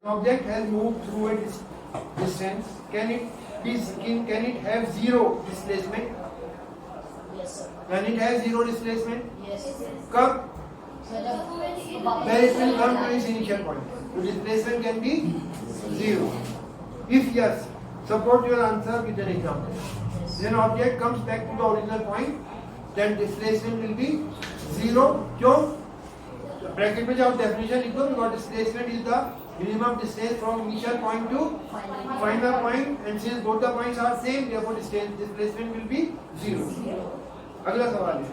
Object has moved through a distance. Can it have zero displacement? Yes, sir. Can it have zero displacement? Yes. Kab? When it will come to its Yes. initial point. So displacement can be zero. If yes, support your answer with an example. Then object comes back to the original point, then displacement will be zero. क्यों? Bracket में जाओ definition लिख दो, because displacement is the minimum distance from initial point to final point, and since both the points are same, therefore displacement will be zero. अगला सवाल है,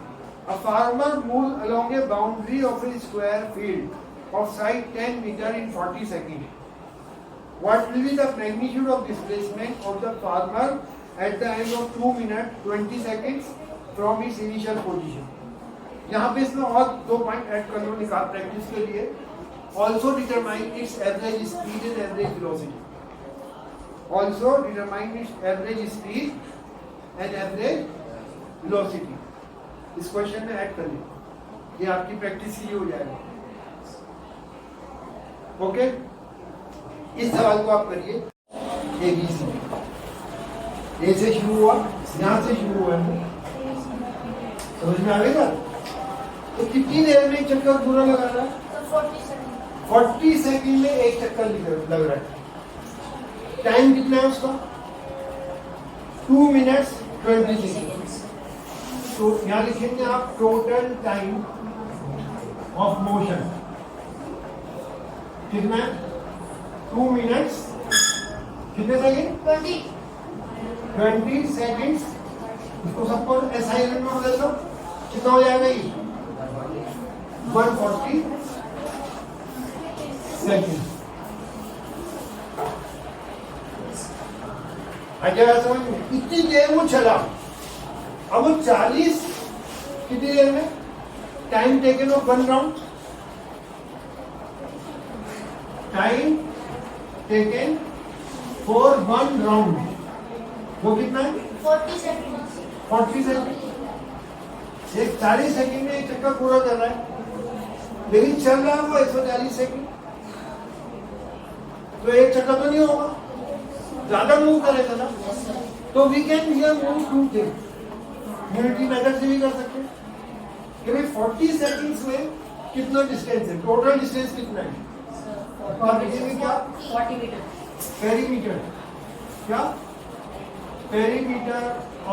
a farmer moves along a boundary of a square field of side 10 meter in 40 seconds. What will be the magnitude of displacement of the farmer at the end of 2 minutes 20 seconds from its initial position? यहाँ पे इसमें और 2 point add कर लो निकाल practice के लिए. Also determine its average speed and average velocity. Also determine its average speed and average velocity. इस question में ऐड कर लो, ये आपकी प्रैक्टिस के लिए हो जाएगा. ओके, इस सवाल को आप करिए. ABC ए से शुरू हुआ, यहाँ से शुरू हुआ है, समझ में आएगा? तो कितनी देर में एक चक्कर पूरा लगा रहा है? 40 सेकंड में एक चक्कर लग रहा है. टाइम कितना है उसका? 2 मिनट्स 20 सेकंड. तो यहाँ लिखेंगे आप टोटल टाइम ऑफ मोशन कितना है? 2 मिनट्स कितने सेकंड? 20 सेकंड्स. इसको सबको SI यूनिट में बदल दो, कितना हो जाएगा ये? 140 सेकंड. आइए समझ में, इतनी देर वो चला. अब वो 40 कितनी देर में? Time taken of 1 round. Time taken for 1 round वो कितना है? 40 सेकंड. एक 40 सेकंड में एक चक्कर पूरा कर रहा है, लेकिन चल रहा है वो 140 सेकंड. तो एक चक्कर तो नहीं होगा, ज्यादा मूव करेगा ना. तो we can here move 2 things. Unity method से भी कर सकते हैं कि भाई 40 सेकंड्स में कितना डिस्टेंस है, टोटल डिस्टेंस कितना है. और लिखेंगे क्या? 40 मीटर. पेरीमीटर. क्या? पेरीमीटर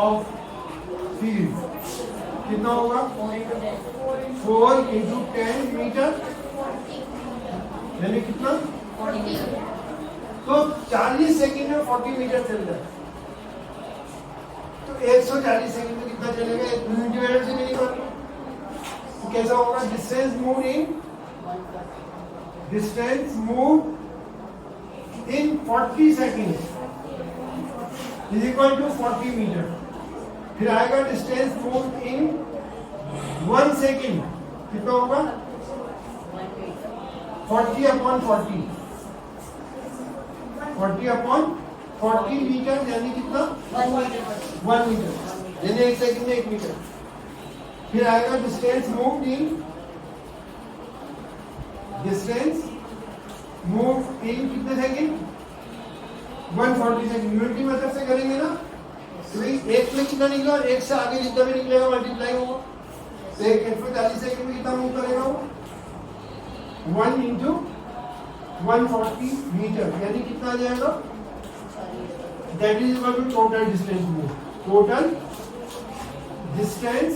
ऑफ फील्ड कितना होगा? 4 into 10 मीटर, यानी कितना? 40. तो 40 सेकंड में 40 मीटर चल रहा है. तो 140 सेकंड में कितना चलेगा? यूनिटी मेथड से नहीं करना. तो कैसा होगा? Distance move in 40 second is equal to 40 meter. फिर आएगा डिस्टेंस मूव इन 1 सेकंड, कितना होगा? 40/40. 40/40 मीटर, यानी कितना? 1 मीटर. 1 मीटर, यानी 1 सेकंड में 1 मीटर. फिर आएगा डिस्टेंस मूव इन कितने सेकंड? 140 सेकंड. यूनिटी मेथड से करेंगे ना, तो एक में कितना निकला, एक से आगे जितना भी निकलेगा मल्टीप्लाई होगा. तो 140 सेकंड में कितना मूव करेगा वो? 1 into 140 मीटर, यानी कितना आ जाएगा? That is equal to total distance move. Total distance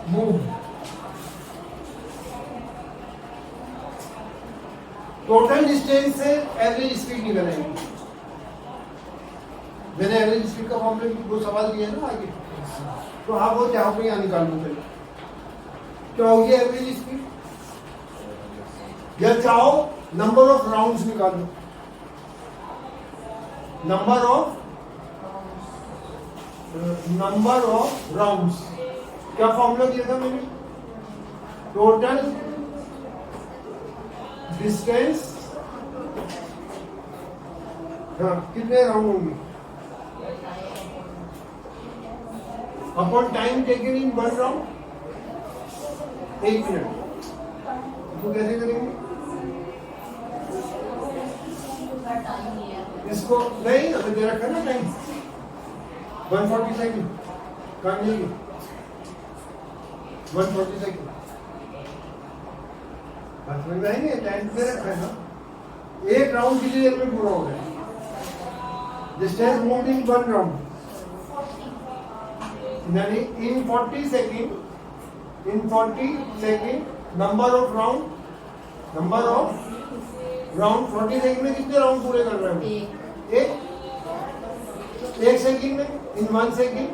move. Total distance से एवरेज स्पीड निकल आएगी. मैंने एवरेज स्पीड का फॉर्मूला वो सवाल दिया है ना आगे, तो आप वो चाहो यहाँ निकाल लो. पहले क्या होगी एवरेज स्पीड? या चाहो नंबर ऑफ राउंड्स निकाल लो. Number of rounds. क्या फॉर्मूला दिया था मैंने? टोटल डिस्टेंस, हाँ, कितने राउंड होंगे upon time taken in 1 round. 1 minute. तो कैसे करेंगे? का टाइम ये है। इसको नहीं अभी दे रखा ना टाइम 140 सेकंड काम नहीं 140 सेकंड बात समझ में आई नहीं टाइम दे रखा है ना एक राउंड कितनी देर में पूरा हो गया डिस्टेंस मूव इन वन राउंड यानी इन 40 second number of round 40 second में कितने राउंड पूरे कर रहे हो एक सेकंड में इन 1 सेकंड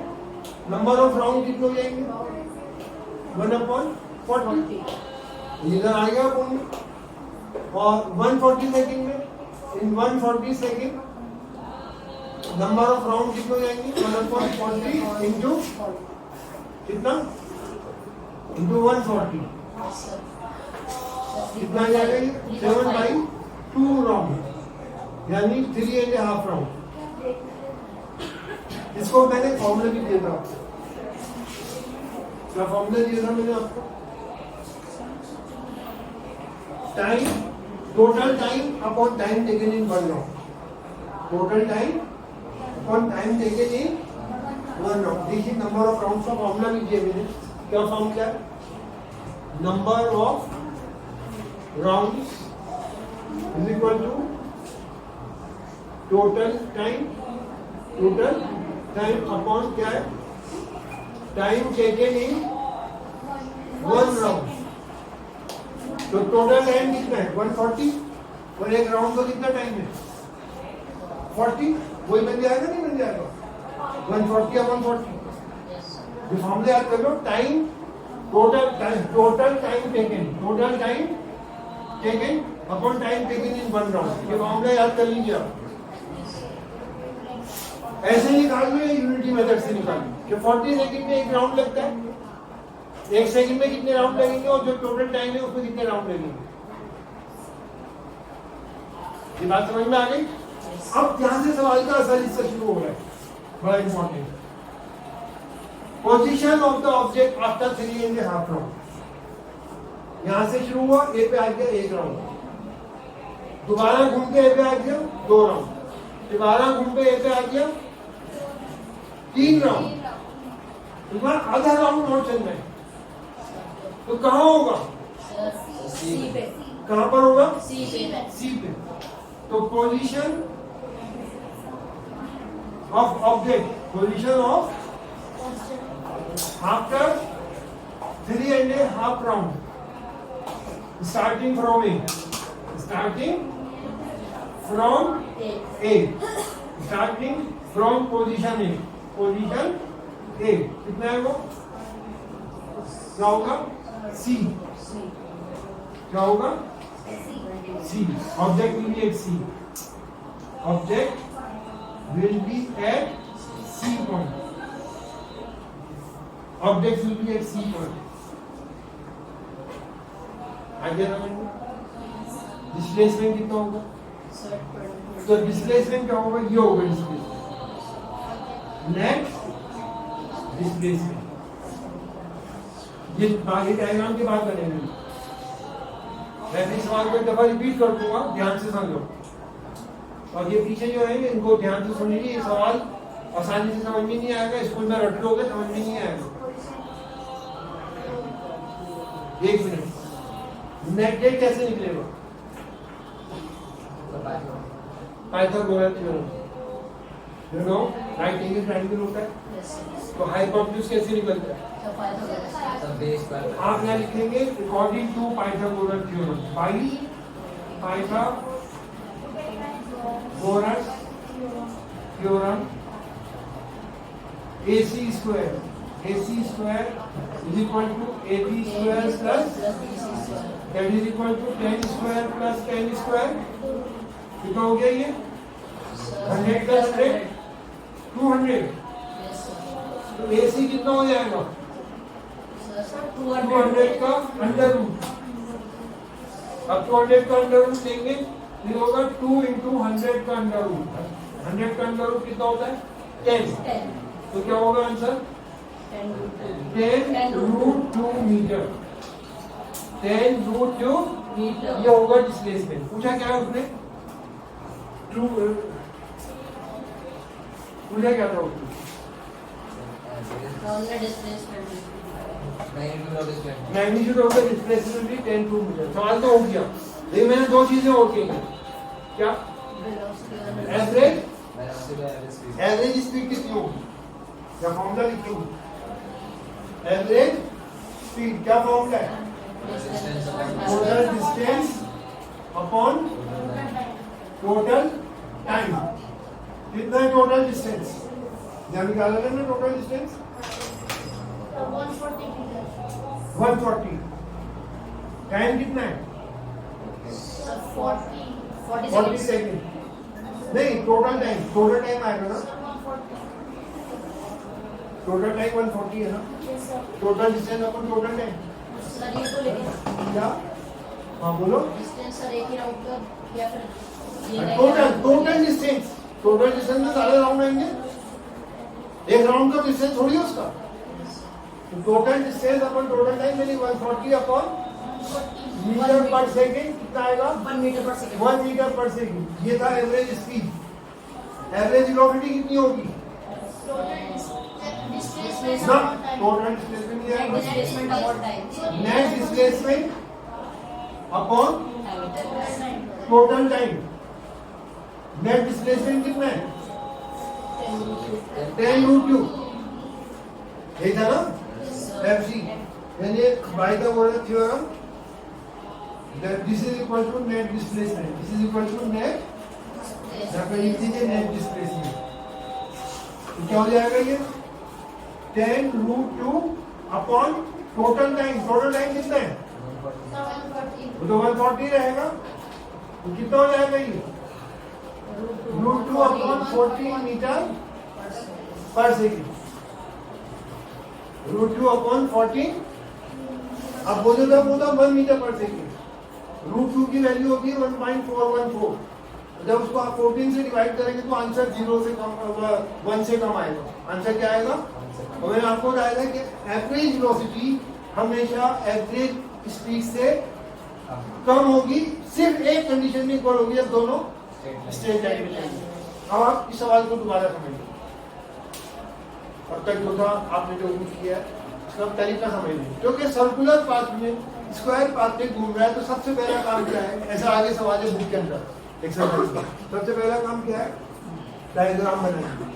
नंबर ऑफ राउंड कितने हो जाएंगे 1/40 इधर आ गया पॉइंट और 140 सेकंड में इन 140 सेकंड नंबर ऑफ राउंड कितने हो जाएंगे 1/40 इंटू कितना इंटू 140 कितना आ जाएगा ये 7/2 राउंड यानी 3.5 राउंड इसको मैंने फॉर्मूला भी दिया था क्या फॉर्मूला दिया था मैंने आपको time total time upon time taken in one round total time upon time taken in one round देखिए नंबर ऑफ राउंड का फॉर्मूला भी दिया मैंने क्या फॉर्मूला है number of rounds is equal to total time upon क्या है time taken in one round तो टोटल टाइम कितना है 140 और एक राउंड का कितना टाइम है 40 वही बन जाएगा नहीं बन जाएगा 140 या 140 ये फॉर्मूला याद कर लो time total time taken upon time taken in one round ये फॉर्मूला याद कर लीजिए आप ऐसे निकाल लो यूनिटी मेथड से निकाल कि 40 सेकंड में एक राउंड लगता है एक सेकंड में कितने राउंड लगेंगे और जो टोटल टाइम है उसमें कितने राउंड लगेंगे ये बात समझ में आ गई अब ध्यान से सवाल का असर इससे शुरू हो रहा है बड़ा important position of the object after 3.5 round यहां से शुरू हुआ ए पे आ गया एक राउंड दोबारा घूम के ए पे आ गया 2 राउंड दोबारा घूम के ए पे आ गया 3 राउंड दोबारा आधा राउंड और चल रहा है तो कहाँ होगा सी पे कहाँ पर होगा सी पे तो position of object position of after 3.5 round starting from A starting from position A कितना है वो क्या होगा सी क्या होगा C object will be at C object will be at C point object will be at C point आगे displacement कितना होगा तो डिस्प्लेसमेंट क्या होगा ये होगा डिस्प्लेसमेंट नेट डिस्प्लेसमेंट ये आगे डायग्राम के बाद बनेंगे मैं भी सवाल को एक दफा रिपीट कर दूंगा ध्यान से समझो और ये पीछे जो है इनको ध्यान से सुन लीजिए ये सवाल आसानी से समझ में नहीं आएगा स्कूल में रट लोगे समझ में नहीं आएगा 1 मिनट नेट डेट कैसे निकलेगा Pythagoras theorem you know right angle triangle होता है तो हाइपोटेन्यूज कैसे निकलता है आप यहाँ लिखेंगे according to Pythagoras theorem by Pythagoras theorem AC square is equal to AB square plus that is equal to 10 square plus 10 square कितना हो गया ये 100 plus 100 200 तो AC कितना हो जाएगा 200 का अंडर रूट अब 200 का अंडर रूट लेंगे फिर होगा 2 into 100 का अंडर रूट 100 का अंडर रूट कितना होता है 10 तो क्या होगा answer 10 root 2 meter 10 root 2 meter ये होगा डिस्प्लेसमेंट पूछा क्या है उसने ट्रू पूछा क्या था उसको? मैग्नीट्यूड ऑफ द डिस्प्लेसमेंट भी 10 2 मीटर। सवाल तो हो गया, लेकिन मैंने दो चीजें और की क्या? एवरेज स्पीड कितनी होगी, क्या फॉर्मूला लिखी होगी? एवरेज स्पीड क्या फॉर्मूला है? Total distance upon total time. कितना है टोटल डिस्टेंस? क्या निकाला ना टोटल डिस्टेंस? 140। टाइम कितना है? 40 सेकेंड। नहीं, टोटल टाइम आएगा ना, टोटल टाइम 140 है ना, टोटल डिस्टेंस अपन टोटल टाइम क्या? हाँ बोलो। टोटल डिस्टेंस में सारे राउंड आएंगे, एक राउंड का डिस्टेंस थोड़ी है उसका। टोटल डिस्टेंस अपन टोटल टाइम यानी 140 अपॉन मीटर पर सेकेंड कितना आएगा? 1 मीटर पर सेकेंड। ये था एवरेज स्पीड। एवरेज वेलोसिटी कितनी होगी? Total net displacement upon total time. Net displacement कितना है? 10√2। यही था ना FC, यानी by the Walter theorem that this is equal to net displacement, this is equal to net displacement। तो क्या हो जाएगा ये? 10√2 upon total time. Total time कितना है? वो तो 140 रहेगा, तो कितना हो जाएगा ये? √2 अपॉन 40 मीटर पर सेकेंड। √2 अपॉन 40, अब बोलो तो 1 मीटर पर सेकेंड। √2 की वैल्यू होगी 1.414। जब उसको आप 14 से डिवाइड करेंगे तो आंसर 0 से कम 1 से कम आएगा। आंसर क्या आएगा? और मैंने आपको बताया था कि एवरेज वेलोसिटी हमेशा एवरेज स्पीड से कम होगी, सिर्फ एक कंडीशन में इक्वल होगी, जब दोनों स्ट्रेट लाइन में जाएंगे। अब आप इस सवाल को दोबारा समझिए। अब तक जो था आपने जो कुछ किया है उसका तरीका समझ लीजिए, क्योंकि सर्कुलर पाथ में स्क्वायर पाथ में घूम रहा है। तो सबसे पहला काम क्या है? ऐसा आगे सवाल है बुक के अंदर एक्सरसाइज का। सबसे पहला काम क्या है? डायग्राम बनाइए।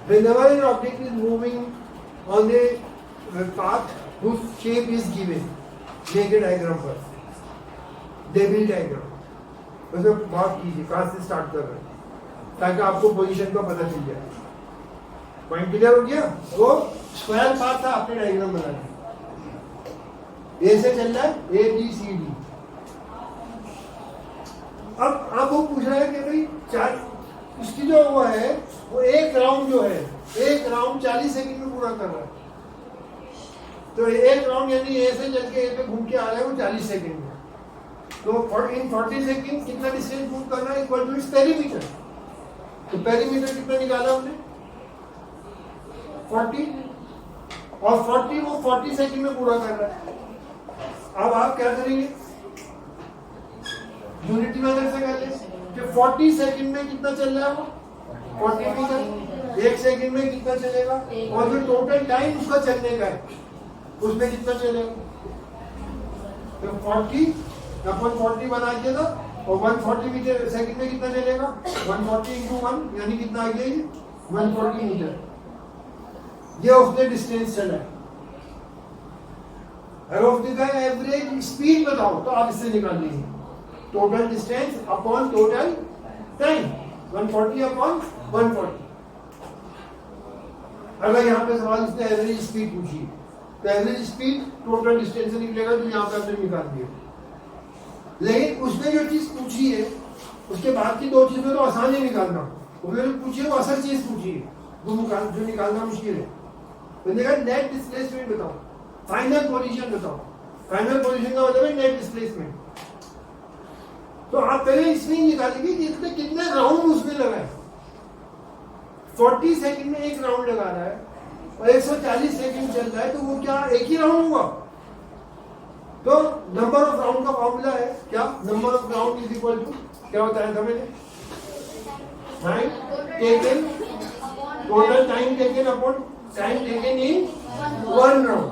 Whenever an object is moving on a path whose shape is given, make a diagram first. Devil diagram. वैसे बात कीजिए कहाँ से स्टार्ट कर रहे हैं, ताकि आपको पोजीशन का पता चल जाए। पॉइंट क्लियर हो गया? वो स्क्वायर पाथ था, आपने डायग्राम बना दिया। ए से चल रहा है ABCD। अब वो पूछ रहा है कि भाई इसकी जो वो है वो एक राउंड जो है, एक राउंड 40 सेकंड में पूरा कर रहा है। तो एक राउंड यानी ए से चल के ए पे घूम के आ रहा है वो 40 सेकंड में। तो इन 40 सेकंड कितना डिस्टेंस मूव करना है? Equal to its perimeter. तो पेरीमीटर कितना निकाला हमने? 40, और 40 वो 40 सेकंड में पूरा कर रहा है। अब आप क्या करेंगे? यूनिटी मेथड से कर लें कि 40 सेकंड में कितना चल रहा है वो? 40 मीटर। एक सेकंड में कितना चलेगा? और जो टोटल टाइम उसका चलने का है उसमें कितना चलेगा? तो 40 अपन 40 बना दिया था, और 140 मीटर सेकंड में कितना चलेगा? 140 × 1 यानी कितना आ गया ये? 140 मीटर। ये उसने डिस्टेंस चला है। अगर उसने एवरेज स्पीड बताओ तो आप इससे निकाल लीजिए total distance upon total time, 140 upon 140। अगर यहाँ पे सवाल इसने एवरेज स्पीड पूछी तो एवरेज स्पीड टोटल डिस्टेंस से निकलेगा, तो यहाँ पे आपने निकाल दिया। लेकिन उसने जो चीज पूछी है उसके बाद की दो चीजें तो आसान ही निकालना। उसने जो पूछी है वो असल चीज पूछी है, जो निकालना मुश्किल है। तो नेट डिस्प्लेसमेंट बताओ, फाइनल पोजीशन बताओ। फाइनल पोजीशन का मतलब है नेट डिस्प्लेसमेंट। तो आप पहले इसमें निकालेंगे कि इसमें कितने राउंड उसमें लगाए। 40 सेकंड में एक राउंड लगा रहा है और 140 सेकंड चल रहा है, तो वो क्या एक ही राउंड हुआ? तो नंबर ऑफ राउंड का फॉर्मूला है क्या? Number of round is equal to क्या होता है? समझे? Time taken, total time taken upon time taken in one round.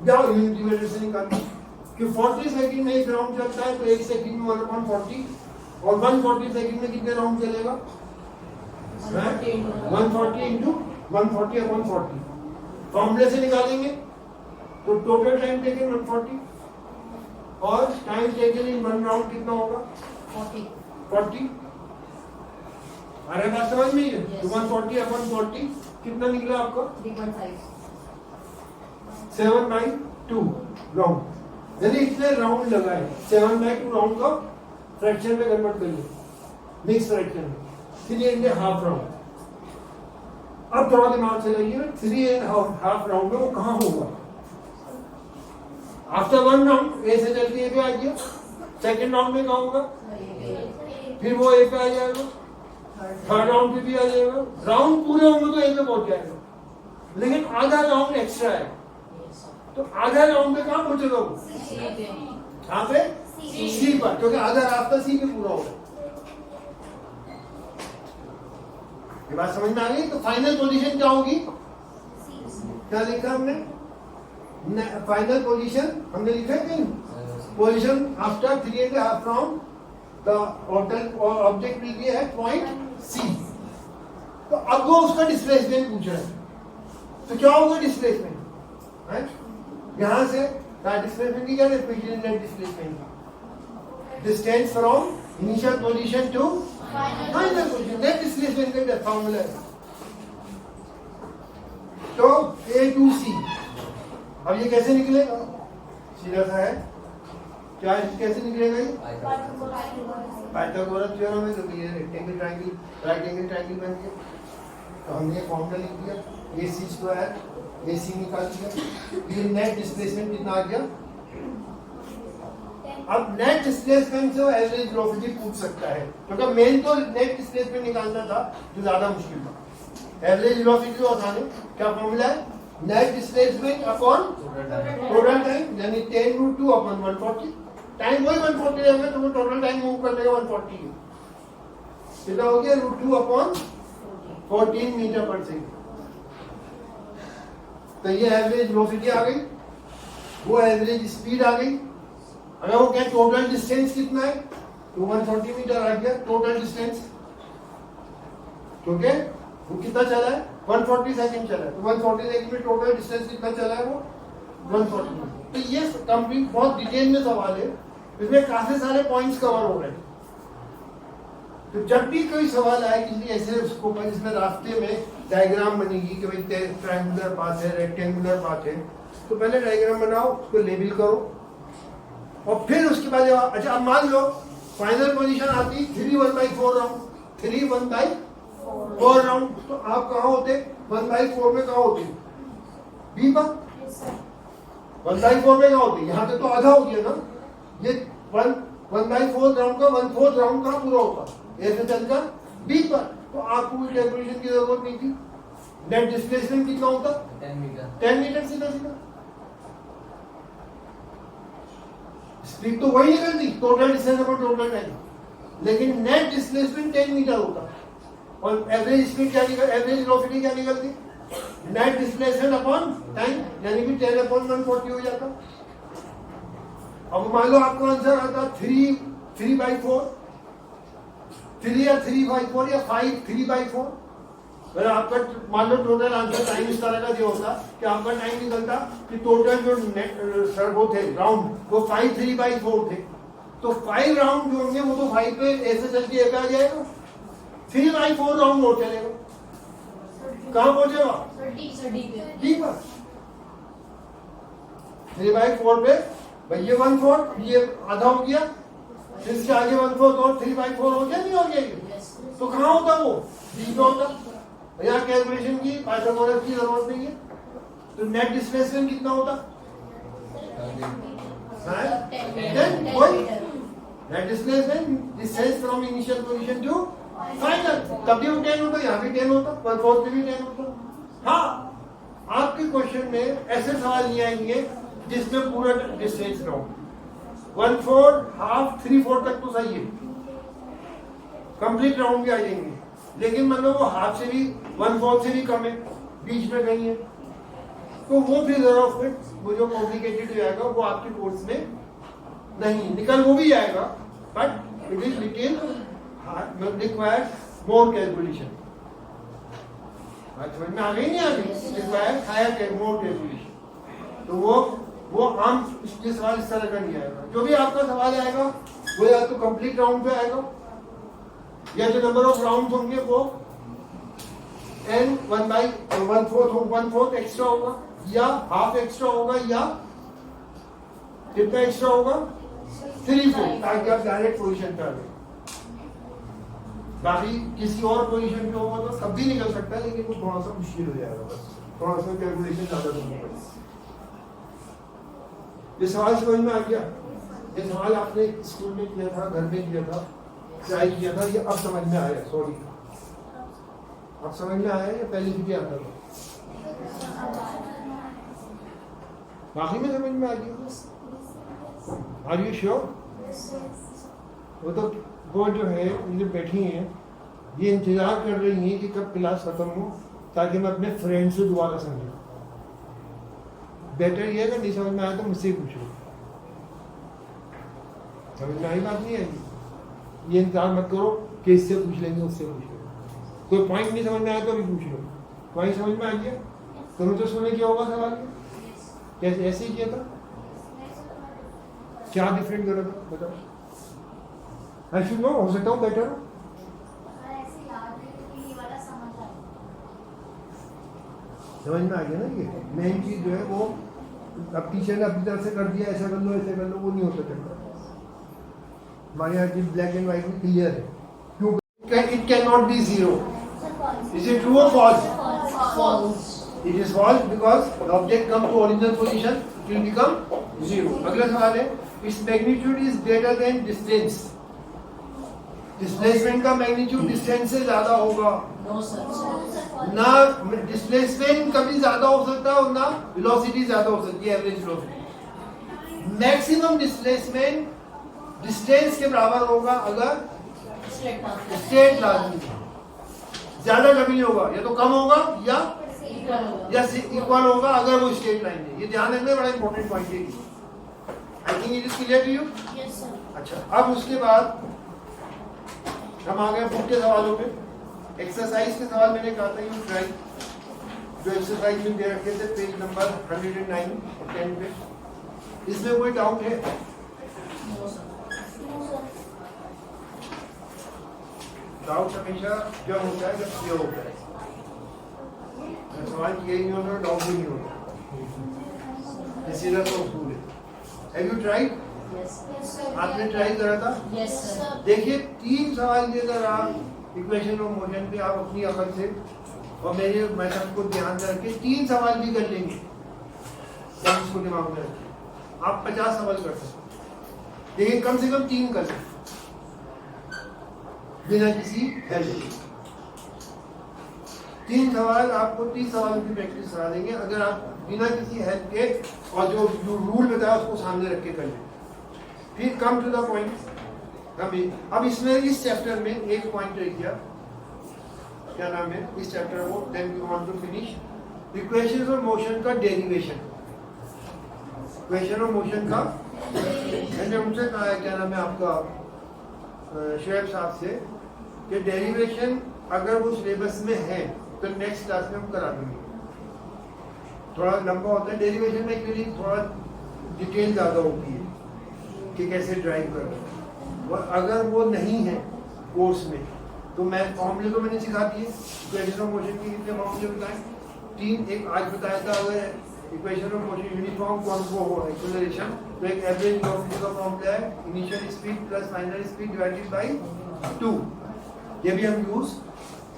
जाओ यूनिटी मेथड से निकालो कि 40 सेकंड में एक राउंड चलता है तो 1 सेकंड में 1/40 और 140 सेकंड में कितने राउंड चलेगा? 140 इंटू 140/40 फॉर्मूले से निकालेंगे तो टोटल टाइम टेकन 140 और time taken in one round कितना होगा? 40। अरे बात समझ में ही है? तो 140/40 कितना निकला आपका? 7/2 राउंड। यदि इतने राउंड लगाए 7/2 राउंड को फ्रैक्शन में कन्वर्ट करिए, मिक्स फ्रैक्शन में 3.5 राउंड। अब थोड़ा दिमाग से लगाइए 3.5 राउंड में वो कहाँ होगा? आफ्टर वन राउंड ए से चल के ए पे आ गया, सेकेंड राउंड में कहाँ होगा? फिर वो ए पे आ जाएगा, थर्ड राउंड पे भी आ जाएगा। राउंड पूरे होंगे तो ए पे पहुंच जाएगा, लेकिन आधा राउंड एक्स्ट्रा है तो आधा राउंड में कहाँ पहुंचेगा वो? कहाँ पे? सी पर, क्योंकि आधा रास्ता सी पे पूरा होगा। ये बात समझ में आ गई? तो फाइनल पोजीशन क्या होगी? क्या लिखा हमने? फाइनल पोजीशन हमने लिखा है कहीं? Position after 3.5 round the object will be at point C. तो अब वो उसका डिस्प्लेसमेंट पूछ रहा है, तो क्या होगा डिस्प्लेसमेंट? यहां से डिस्प्लेसमेंट की क्या डेफिनेशन है? Displacement distance from initial position to final position, net displacement का फॉर्मूला है। तो ए टू सी, अब ये कैसे निकलेगा? सीधा सा है, क्या कैसे निकलेगा ये? पाइथागोरस थ्योरम है, तो ये rectangle triangle right angle triangle बन गया। तो हमने फॉर्मूला लिख दिया, AC² AC निकाल दिया। ये नेट डिस्प्लेसमेंट कितना आ गया? अब नेट डिस्प्लेसमेंट से एवरेज वेलोसिटी पूछ सकता है, क्योंकि मेन तो नेट डिस्प्लेसमेंट निकालना था जो ज्यादा मुश्किल था। एवरेज वेलोसिटी तो आसान है, क्या फॉर्मूला है? Net displacement upon total time, यानी 10√2 अपॉन 140। टाइम वही 140 रहेगा, तो वो टोटल टाइम मूव करने का 140 है। कितना हो गया? √2 अपॉन 14 मीटर पर सेकेंड। तो ये एवरेज वेलोसिटी आ गई, वो एवरेज स्पीड आ गई। अगर वो क्या टोटल डिस्टेंस कितना है तो 140 मीटर आ गया टोटल डिस्टेंस, क्योंकि वो कितना चला है? 140 सेकंड चला है, तो 140 सेकंड में टोटल डिस्टेंस कितना चला है? वो 140। तो ये कंप्लीट बहुत डिटेल में सवाल है, इसमें काफी सारे पॉइंट्स कवर हो रहे हैं। तो जब भी कोई सवाल आए किसी ऐसे उसको जिसमें रास्ते में डायग्राम बनेगी कि भाई ट्रायंगुलर पाथ है, रेक्टेंगुलर पाथ है, तो पहले डायग्राम बनाओ, उसको लेबल करो और फिर उसके बाद अच्छा अब मान लो फाइनल पोजीशन आती 3/1/4 राउंड, 3/1/4 राउंड, तो आप कहाँ होते? 1/4 में कहाँ होते? बी पर। 1/4 में कहाँ होते? यहाँ पे तो आधा हो गया ना, ये 1/4 राउंड का 1/4 राउंड कहाँ पूरा होता? ए से चलकर बी पर, तो आपको कोई कैलकुलेशन की जरूरत नहीं थी। नेट डिस्प्लेसमेंट कितना होता? 10 मीटर सीधा सीधा। स्पीड तो वही निकलती, total distance upon total time, लेकिन नेट डिस्प्लेसमेंट 10 मीटर होता। और एवरेज स्पीड क्या निकल, एवरेज वेलोसिटी क्या निकलती? नेट डिस्प्लेसमेंट अपॉन टाइम, यानी कि 10/140 हो जाता। अब मान लो आपका आंसर आता 3/4, 3 या 3/4 या 3/4। अगर आपका मान लो टोटल आंसर टाइम इस तरह का जो होता कि आपका टाइम निकलता कि टोटल जो सर वो थे राउंड वो 3/4 थे, तो 5 राउंड जो होंगे वो तो 5 पे ऐसे चल के आ जाएगा, 3/4 राउंड और चलेगा। कहाँ पहुंचेगा? ठीक है, 3/4 पे भाई ये 1/4, ये आधा हो गया, इसके आगे 1/4 और 3/4 हो गया, नहीं हो गया? तो कहाँ होता वो? बी पे होता। यहाँ कैलकुलेशन की पाइथागोरस की जरूरत नहीं है। तो नेट डिस्प्लेसमेंट कितना होता? Net displacement distance from initial position to final, तब भी वो 10 होता, यहाँ भी 10 होता, 1/4 पे भी 10 होता। हाँ, आपके क्वेश्चन में ऐसे सवाल नहीं आएंगे जिसमें पूरा डिस्टेंस ना हो। 1/4, हाफ, 3/4 तक तो सही है, कंप्लीट राउंड भी आ जाएंगे, लेकिन मतलब वो हाफ से भी 1/4 से भी कम है, बीच में कहीं है, तो वो फिर जरा फिर वो जो कॉम्प्लिकेटेड हो जाएगा वो आपके कोर्स में नहीं निकल, वो भी आएगा but it is little required more calculation. समझ में आ गई नहीं आ गई? Required hire more calculation. तो वो आम ये सवाल इस तरह का नहीं आएगा। जो भी आपका सवाल आएगा वो या तो कंप्लीट राउंड पे आएगा या जो नंबर ऑफ राउंड होंगे वो n 1/4 एक्स्ट्रा होगा या हाफ एक्स्ट्रा होगा या कितना एक्स्ट्रा होगा 3/4, ताकि आप डायरेक्ट पोजीशन पे आ गए। बाकी किसी और पोजीशन पे होगा तो सब भी निकल सकता है, लेकिन वो थोड़ा सा मुश्किल हो जाएगा, बस थोड़ा सा कैलकुलेशन ज्यादा करना पड़ेगा। ये सवाल समझ में आ गया? ये सवाल आपने स्कूल में किया था, घर में किया था, ट्राई किया था, ये अब समझ में आया? सॉरी, अब समझ में आया या पहले भी आता था? बाकी में समझ में आ गया? Are you sure? वो तो वो जो है ये बैठी हैं, ये इंतजार कर रही हैं कि कब क्लास खत्म हो ताकि मैं अपने फ्रेंड से दोबारा समझूं। बेटर ये है कि नहीं समझ में आया तो मुझसे ही पूछो। समझ में आई बात नहीं आएगी? ये इंतजार मत करो कि इससे पूछ लेंगे उससे पूछ लेंगे। कोई पॉइंट नहीं समझ में आया तो अभी पूछ लो। पॉइंट समझ में आ गया? तुम्हें तो सुने क्या होगा सवाल में? कैसे ऐसे ही किया था? क्या डिफरेंट करा था बताओ? आई शुड नो, हो सकता हूँ बेटर हो। समझ में आ गया ना? ये मेन चीज जो है वो अब टीचर ने अपनी तरफ से कर दिया, ऐसा कर लो ऐसा कर लो, वो नहीं होता चक्कर। हमारे यहाँ चीज ब्लैक एंड व्हाइट में क्लियर है। क्यों? It can not be zero. Is it true और false? False. It is false because the object come to original position, it will become zero. अगला सवाल है, its magnitude is greater than distance. Displacement का magnitude distance से ज्यादा होगा। No sir. ना displacement कभी ज्यादा हो सकता है और ना velocity ज्यादा हो सकती है, average velocity। Maximum displacement distance के बराबर होगा अगर Straight path. straight line है। ज्यादा कभी नहीं होगा, या तो कम होगा या Equal होगा. या इक्वल होगा अगर वो स्ट्रेट लाइन है। ये ध्यान रखना बड़ा इंपॉर्टेंट पॉइंट है। I think it is clear to you? Yes sir. अच्छा, अब उसके बाद हम आ गए बुक के सवालों पे। एक्सरसाइज के सवाल मैंने कहा था यू ट्राई, जो एक्सरसाइज में दे रखे थे पेज नंबर 109 और 10 पे। इसमें कोई डाउट है? No sir. डाउट हमेशा जब होता है जब क्लियर होता है। सवाल किया ही नहीं होता, डाउट भी नहीं होता, सीधा तो उसूल है। Have you tried? Yes. आपने ट्राई करा था? Yes sir. देखिए 3 सवाल देकर आप इक्वेशन ऑफ मोशन पे आप अपनी अकल से और मेरे मेथड को ध्यान में रख के 3 सवाल भी कर लेंगे। सब इसको दिमाग में रखिए, आप 50 सवाल कर सकते, लेकिन कम से कम 3 कर सकते बिना किसी हेल्प के। 3 सवाल आपको 30 सवालों की प्रैक्टिस करा देंगे अगर आप बिना किसी हेल्प के और जो रूल बताया उसको सामने रख के कर लें। फिर कम टू द पॉइंट। अब इसमें इस चैप्टर में एक पॉइंट रह गया, क्या नाम है इस चैप्टर को, then we want to finish equations of motion का डेरिवेशन। इक्वेशन ऑफ मोशन का मैंने उनसे कहा है, क्या नाम है आपका शुएब साहब से, कि डेरिवेशन अगर वो सिलेबस में है तो नेक्स्ट क्लास में हम करा देंगे। थोड़ा लंबा होता है डेरिवेशन में, एक्चुअली थोड़ा डिटेल ज़्यादा होती है कि कैसे ड्राइव करो। और अगर वो नहीं है कोर्स में तो मैं फॉर्मूले तो मैंने सिखा दिए। इक्वेशन ऑफ मोशन के कितने फॉर्मूले बताए? 3। एक आज बताया था, अगर इक्वेशन ऑफ मोशन यूनिफॉर्म कौन को हो एक्सेलरेशन, तो एक एवरेज वेलोसिटी का फॉर्मूला है initial speed plus final speed divided by 2। ये भी हम यूज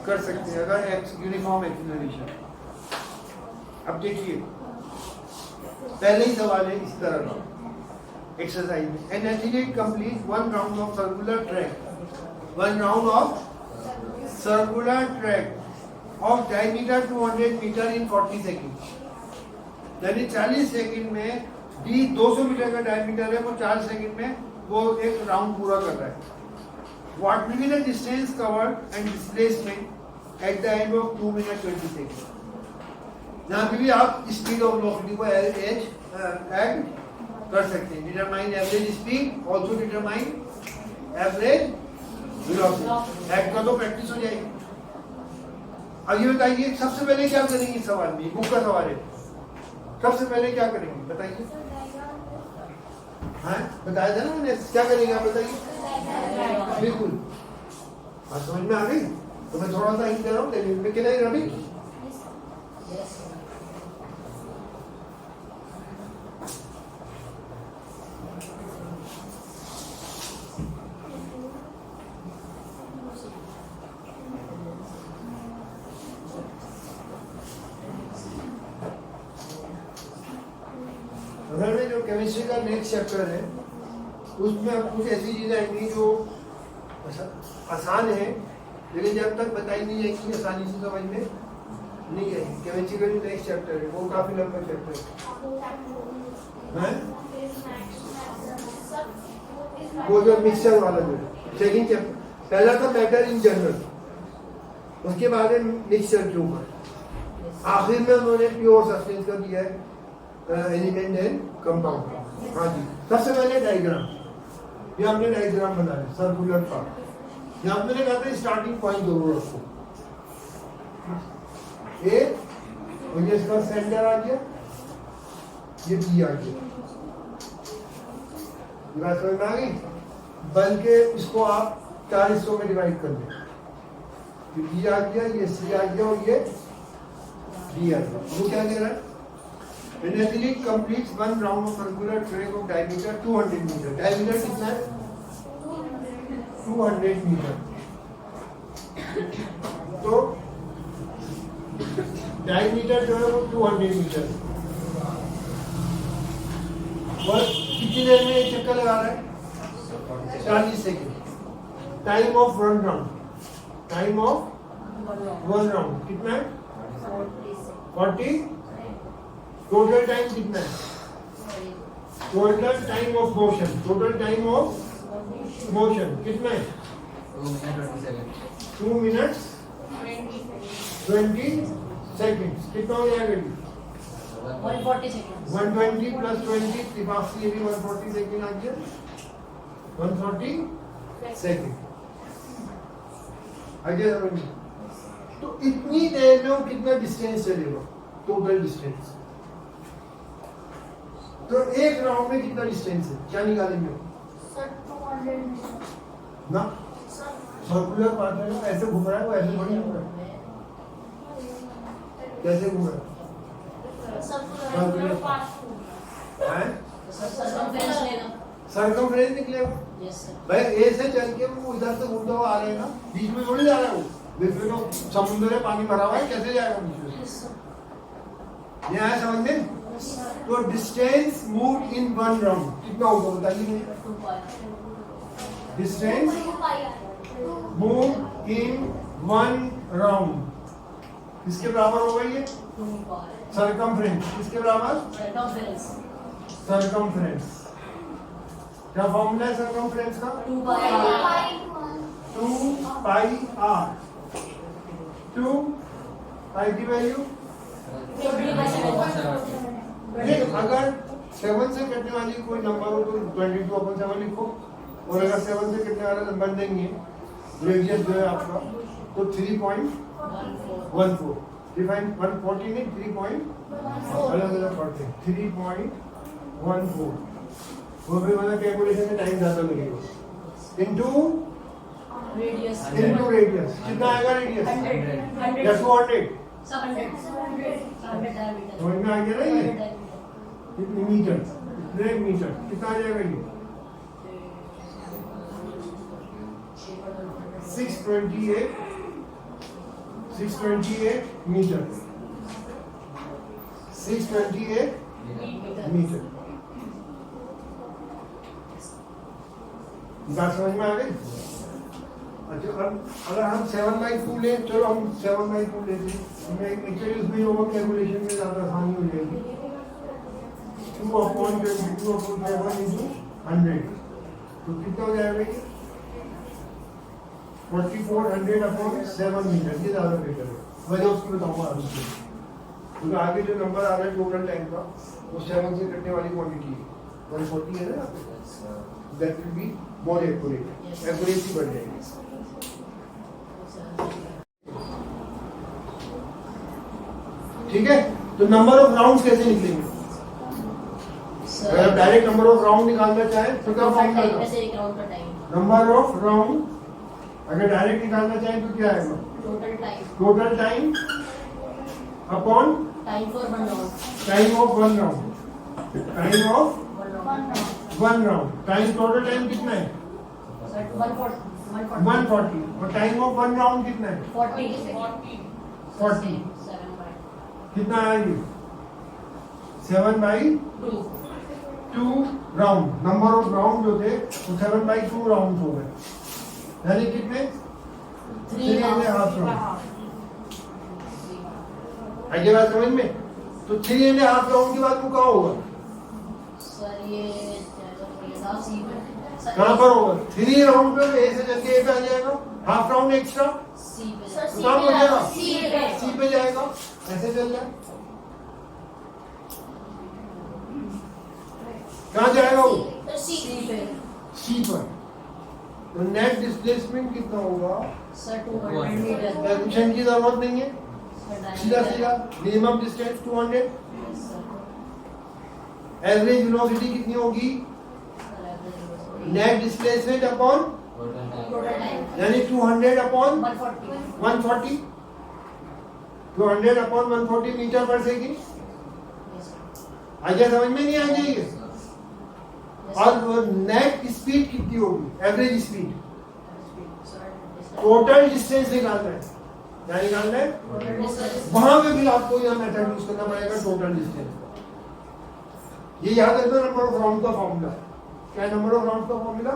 कर सकते हैं अगर यूनिफॉर्म एक्सेलरेशन। अब देखिए पहले ही सवाल है इस तरह का एक्सरसाइज में, an athlete complete 1 round of circular track, 1 round of circular track of diameter 200 meter in 40 second. यानी 40 सेकेंड में 200 मीटर का डायमीटर है, वो 4 सेकेंड में वो एक राउंड पूरा कर रहा है। What will be the distance covered and displacement at the end of 2 minutes 20 seconds? यहाँ पे भी आप स्पीड ऑफ वेलोसिटी को ऐड कर सकते हैं. Determine average speed, also determine average velocity. Add कर दो, प्रैक्टिस हो जाएगी. अब ये बताइए सबसे पहले क्या करेंगे इस सवाल में, बुक का सवाल है. सबसे पहले क्या करेंगे बताइए. हाँ बताया था ना मैंने, क्या करेंगे आप बताइए. बिल्कुल बात समझ में आ गई. तो मैं थोड़ा सा हिंट दे रहा हूँ, लेकिन क्या नहीं रवि. अगर में जो केमिस्ट्री का नेक्स्ट चैप्टर है उसमें अब कुछ ऐसी चीजें आएंगी जो आसान है, लेकिन जब तक बताई नहीं जाएगी आसानी से समझ में नहीं आएगी. केमिस्ट्री का जो नेक्स्ट चैप्टर है वो काफी लंबा चैप्टर है. वो जो मिक्सचर वाला जो सेकंड चैप्टर, पहला था मैटर इन जनरल, उसके बाद है मिक्सचर के ऊपर, आखिर में उन्होंने प्योर सब्सटेंस का दिया है एलिमेंट एंड कंपाउंड. हाँ जी, सबसे पहले डायग्राम. ये हमने डायग्राम बनाया सर्कुलर पार्ट. यहाँ मैंने कहा था स्टार्टिंग पॉइंट जरूर रखो. ए और ये इसका सेंटर आ गया, ये बी आ गया. बात समझ में आ गई. बल्कि इसको आप 4 हिस्सों में डिवाइड कर दें. ये बी आ गया, ये सी आ गया और ये डी आ गया. वो क्या कह रहा है? When athlete completes one round of circular track of diameter 200 meter. Diameter कितना है? 200 मीटर. तो डायमीटर जो है वो 200 मीटर. और कितनी देर में एक चक्कर लगा रहा है? 40 second. Time of one round, time of one round कितना है? 40. टोटल टाइम कितना है? Total time of motion, total time of motion कितना है? 2 मिनट्स 20 सेकेंड्स. कितना हो जाएगा? 140 seconds. 120 प्लस 20 त्रिपासी, ये भी 140 सेकेंड आ गया. 140 सेकेंड आ गया समझ में. तो इतनी देर में वो कितना डिस्टेंस चलेगा? Total distance. तो एक राउंड में कितना डिस्टेंस है, क्या निकालेंगे? ना सर्कुलर पार्ट है, ऐसे घूम रहा है वो, ऐसे थोड़ी घूम रहा है. कैसे घूम रहा है? सर्कुलर पार्ट सर्कमफ्रेंस निकलेगा. भाई ए से चल के वो इधर से घूमता हुआ आ रहा है ना, बीच में थोड़ी जा रहा है वो. बीच में तो समुद्र में पानी भरा हुआ है, कैसे जाएगा बीच में? ये आया समझ में. तो डिस्टेंस मूव इन वन राउंड कितना होगा बताइए मुझे. डिस्टेंस मूव इन वन राउंड किसके बराबर होगा? ये सरकमफ्रेंस. किसके बराबर? सरकमफ्रेंस. क्या फॉर्मूला है सरकमफ्रेंस का? 2 पाई आर. 2 पाई की वैल्यू अगर 7 से कटने वाली कोई नंबर हो तो 22/7 लिखो. और अगर 7 से कटने वाला नंबर देंगे रेडियस जो है आपका तो 3.14. डिफाइन 140 नहीं 3.14 अलग अलग पढ़ते हैं. 3.14 वो भी मतलब कैलकुलेशन में टाइम ज्यादा लगेगा. इनटू रेडियस कितना आएगा? रेडियस 100 समझ में आ गया ना. ये कितनी मीटर, कितने मीटर कितना आ जाएगा? ये 628 मीटर. 628 मीटर. बात समझ में आ गई. अच्छा अगर हम 7/2 लें, चलो हम 7/2 लेते हैं. एक्चुअली उसमें होगा कैलकुलेशन में ज़्यादा आसानी हो जाएगी. 2/22/7 × 100 तो कितना हो जाएगा? ये 4400 अपॉन 7 मीटर, ये ज्यादा बेटर है। वजह उसकी बताऊंगा आगे, क्योंकि आगे जो नंबर आ रहा है टोटल टाइम का वो 7 से कटने वाली क्वांटिटी है, 140 है ना, that will be more accurate, accuracy बढ़ जाएगी। ठीक है, तो नंबर ऑफ राउंड्स कैसे निकलेंगे? अगर आप डायरेक्ट नंबर ऑफ राउंड निकालना चाहें तो क्या फॉर्मूला है? एक राउंड का टाइम, नंबर ऑफ राउंड अगर डायरेक्ट निकालना चाहें तो क्या आएगा? Total time upon time for one round, time of one round, time of one round, time total time कितना है? 140 और टाइम ऑफ वन राउंड कितना है? 40 कितना आएगी? 7/2 राउंड, नंबर ऑफ राउंड जो थे वो 7/2 राउंड हो गए, यानी कितने? 3.5 राउंड। आगे बात समझ में? तो 3.5 राउंड के बाद वो कहाँ होगा? सर ये कहाँ पर होगा? 3 राउंड पे ए से चल के ए पे आ जाएगा, हाफ राउंड एक्स्ट्रा सी पे, तो कहाँ पर जाएगा? सी सी पे जाएगा, ऐसे चल जाए, कहाँ जाएगा वो? सी पे। सी पर। तो नेट डिस्प्लेसमेंट कितना होगा? सर 200 मीटर, कैलकुलेशन की जरूरत नहीं है, सीधा सीधा मिनिमम डिस्टेंस 200, एवरेज वेलोसिटी कितनी होगी? Net displacement upon total time यानी 200 अपॉन 140, 140, 200 अपॉन 140 मीटर पर सेकेंड। आगे समझ में नहीं आ जाएगी? और नेट स्पीड कितनी होगी? एवरेज स्पीड, टोटल डिस्टेंस निकालना है, क्या निकालना है? वहां पे भी आपको यह मेथड यूज करना पड़ेगा, टोटल डिस्टेंस। ये याद रखना नंबर ऑफ राउंड का फॉर्मूला। क्या नंबर ऑफ राउंड का formula?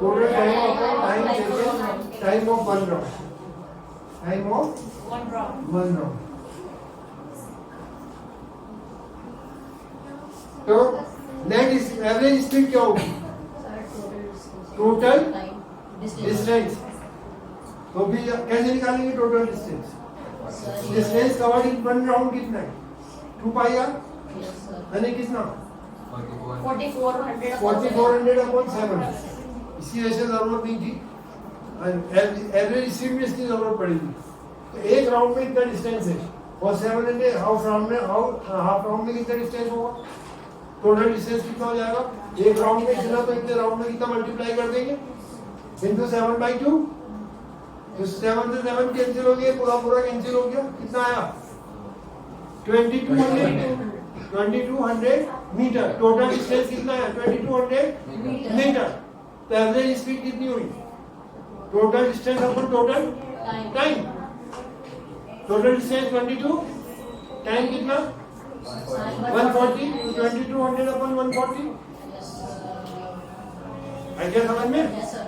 Total time of time taken, time of one round, time of one round. तो नेट एवरेज स्पीड क्या होगी? Total distance. तो भी कैसे निकालेंगे total distance? Distance covered in one round कितना है? 2 पाई आर, यानी कितना? 4400 अपॉन 7। इसी वजह से जरूरत नहीं थी, एवरेज स्पीड में इसकी जरूरत पड़ेगी। तो एक राउंड में इतना डिस्टेंस है और 700 हाफ राउंड में कितना डिस्टेंस होगा? टोटल डिस्टेंस कितना हो जाएगा? एक राउंड में इतना, तो इतने राउंड में कितना मल्टीप्लाई कर देंगे? इंटू 7/2। तो 7 से 7 कैंसिल हो गया, पूरा पूरा कैंसिल हो गया, कितना आया? 2200 मीटर। टोटल डिस्टेंस कितना है? 2200 मीटर। तो एवरेज स्पीड कितनी हुई? Total distance upon total time. Total distance 22, time कितना? 140, 2200 अपॉन 140। आइडिया समझ में? Yes sir.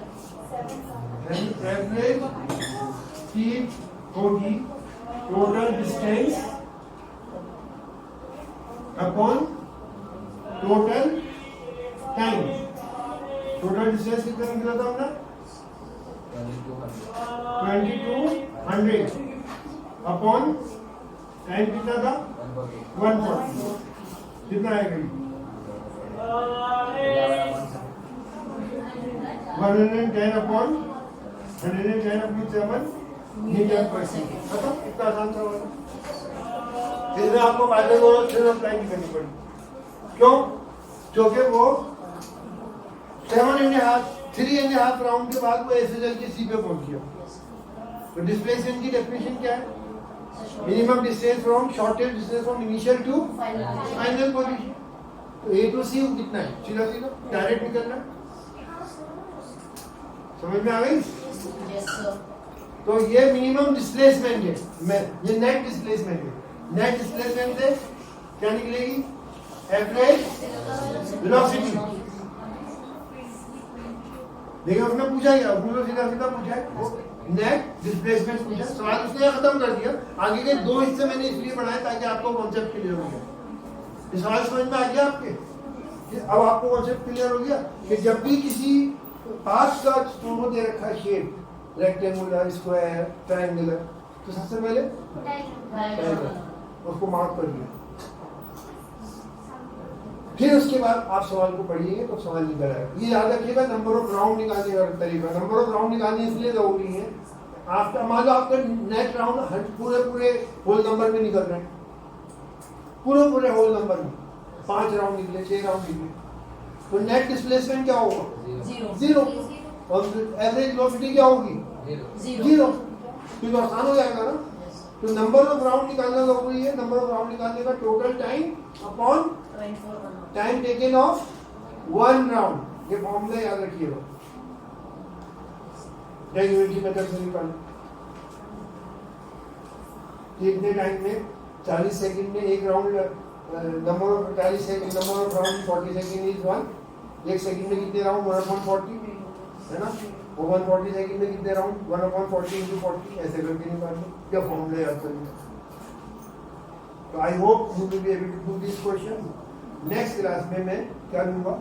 एवरेज स्पीड होगी total distance upon total time. Total distance कितना निकला था हमने? 2200 अपॉन टाइम कितना था? 140। कितना आएगा? 110 अपॉन 7 मीटर पर सेकेंड। खत्म? इतना आसान सवाल है। इसमें आपको पाइथागोरस थ्योरम अप्लाई नहीं करनी पड़ी। क्यों? क्योंकि वो 3.5 राउंड के बाद वो ऐसे चल के सी पे पहुंच गया। तो डिस्प्लेसमेंट की डेफिनेशन क्या है? Minimum distance from shortest distance from initial to final position. तो ए टू सी कितना है? सीधा सीधा डायरेक्ट निकलना है। समझ में आ गई? Yes sir. तो ये मिनिमम डिस्प्लेसमेंट है, ये नेट डिस्प्लेसमेंट है। नेट डिस्प्लेसमेंट से क्या निकलेगी? Average velocity. देखिए उसने पूछा क्या? उसने तो सीधा सीधा पूछा है, वो नेट डिस्प्लेसमेंट पूछा। सवाल उसने खत्म कर दिया। आगे के 2 हिस्से मैंने इसलिए बनाए ताकि आपको कॉन्सेप्ट क्लियर हो जाए। इस सवाल समझ में आ गया आपके? अब आपको कॉन्सेप्ट क्लियर हो गया कि जब भी किसी पास का स्टोनो दे रखा है शेप, रेक्टेंगुलर, स्क्वायर, ट्रायंगुलर। तो सबसे पहले उसको मार्क कर दिया। फिर उसके बाद आप सवाल को पढ़िएगा तो सवाल निकल आएगा। ये याद रखिएगा, नंबर ऑफ राउंड निकालने का तरीका। नंबर ऑफ राउंड निकालने इसलिए जरूरी है, आफ्टर मान लो आपके नेट राउंड पूरे होल नंबर में निकल रहे हैं, पूरे होल नंबर में 5 राउंड निकले, 6 राउंड निकले, तो नेट डिस्प्लेसमेंट क्या होगा? 0। और एवरेज वेलोसिटी क्या होगी? 0। तो आसान हो जाएगा ना। तो नंबर ऑफ राउंड निकालना जरूरी है। नंबर ऑफ राउंड निकालने का total time upon time taken of 1 round, ये फॉर्मूला याद रखिएगा। यूनिटी मेथड से निकालना कितने टाइम में? 40 सेकंड में एक round. Number of 40 second, number of round 40 second is 1। 1 second में कितने राउंड? 1/40 है ना। वो 140 सेकंड में कितने राउंड? 1/40 into 40, ऐसे करके निकालना। क्या फॉर्मूला याद करना। तो I hope you will be able to do this question. Next class में मैं क्या लूंगा?